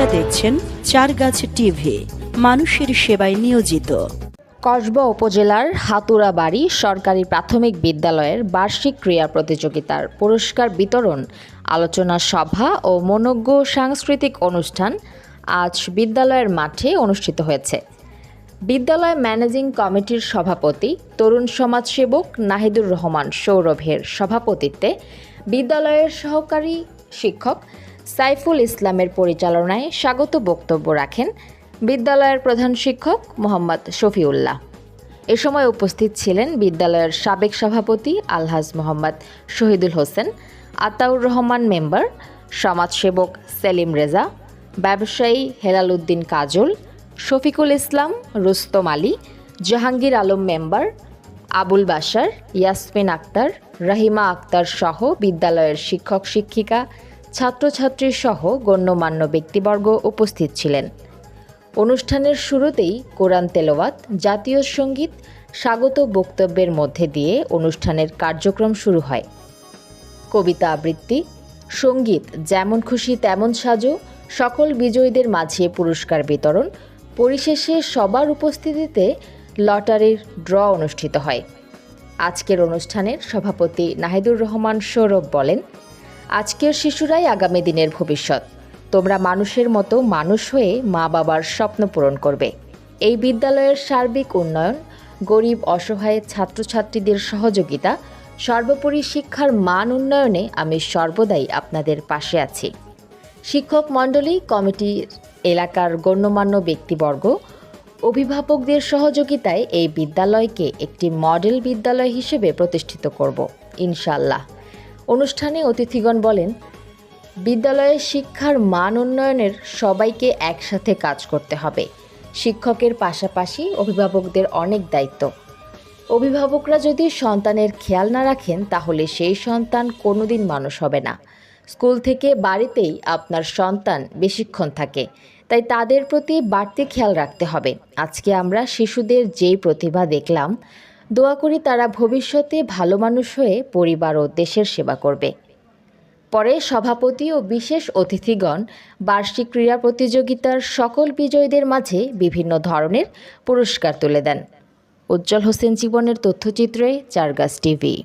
আপনারা দেখছেন চারগাছ টিভি, মানুষের সেবায় নিয়োজিত। কসবা উপজেলার হাতুরাবাড়ি সরকারি প্রাথমিক বিদ্যালয়ের বার্ষিক ক্রীড়া প্রতিযোগিতার পুরস্কার বিতরণ, আলোচনা সভা ও মনোজ্ঞ সাংস্কৃতিক অনুষ্ঠান আজ বিদ্যালয়ের মাঠে অনুষ্ঠিত হয়েছে। বিদ্যালয় ম্যানেজিং কমিটির সভাপতি তরুণ সমাজসেবক নাহিদুর রহমান সৌরভের সভাপতিত্বে বিদ্যালয়ের সহকারী শিক্ষক সাইফুল ইসলামের পরিচালনায় স্বাগত বক্তব্য রাখেন বিদ্যালয়ের প্রধান শিক্ষক মোহাম্মদ শফিউল্লাহ। এ সময় উপস্থিত ছিলেন বিদ্যালয়ের সাবেক সভাপতি আলহাজ মোহাম্মদ শহীদুল হোসেন, আতাউর রহমান মেম্বার, সমাজসেবক সেলিম রেজা, ব্যবসায়ী হেলাল উদ্দিন কাজল, শফিকুল ইসলাম, রুস্তম আলী, জাহাঙ্গীর আলম মেম্বার, আবুল বাশার, ইয়াসমিন আক্তার, রাহিমা আক্তার সহ বিদ্যালয়ের শিক্ষক শিক্ষিকা, ছাত্রছাত্রী সহ গণ্যমান্য ব্যক্তিবর্গ উপস্থিত ছিলেন। অনুষ্ঠানের শুরুতেই কোরআন তেলাওয়াত, জাতীয় সঙ্গীত, স্বাগত বক্তব্যের মধ্যে দিয়ে অনুষ্ঠানের কার্যক্রম শুরু হয়। কবিতা আবৃত্তি, সঙ্গীত, যেমন খুশি তেমন সাজো, সকল বিজয়ীদের মাঝে পুরস্কার বিতরণ, পরিশেষে সবার উপস্থিতিতে লটারির ড্র অনুষ্ঠিত হয়। আজকের অনুষ্ঠানের সভাপতি নাহিদুর রহমান সৌরভ বলেন, আজকের শিশুরাই আগামী দিনের ভবিষ্যৎ। তোমরা মানুষের মতো মানুষ হয়ে মা বাবার স্বপ্ন পূরণ করবে। এই বিদ্যালয়ের সার্বিক উন্নয়ন, গরিব অসহায় ছাত্রছাত্রীদের সহযোগিতা, সর্বোপরি শিক্ষার মান উন্নয়নে আমি সর্বদাই আপনাদের পাশে আছি। শিক্ষক মণ্ডলী, কমিটির এলাকার গণ্যমান্য ব্যক্তিবর্গ, অভিভাবকদের সহযোগিতায় এই বিদ্যালয়কে একটি মডেল বিদ্যালয় হিসেবে প্রতিষ্ঠিত করব ইনশাআল্লাহ। অনুষ্ঠানে অতিথিগণ বলেন, বিদ্যালয়ের শিক্ষার মান উন্নয়নের সবাইকে একসাথে কাজ করতে হবে। শিক্ষকের পাশাপাশি অভিভাবকদের অনেক দায়িত্ব। অভিভাবকরা যদি সন্তানের খেয়াল না রাখেন তাহলে সেই সন্তান কোনোদিন মানুষ হবে না। স্কুল থেকে বাড়িতেই আপনার সন্তান বেশিক্ষণ থাকে, তাই তাদের প্রতি বাড়তি খেয়াল রাখতে হবে। আজকে আমরা শিশুদের যেই প্রতিভা দেখলাম, দোয়া করি তারা ভবিষ্যতে ভালো মানুষ হয়ে পরিবার ও দেশের সেবা করবে। পরে সভাপতি ও বিশেষ অতিথিগণ বার্ষিক ক্রীড়া প্রতিযোগিতার সকল বিজয়ীদের মাঝে বিভিন্ন ধরনের পুরস্কার তুলে দেন। উজ্জ্বল হোসেন জীবনের তথ্যচিত্রে চারগাছ টিভি।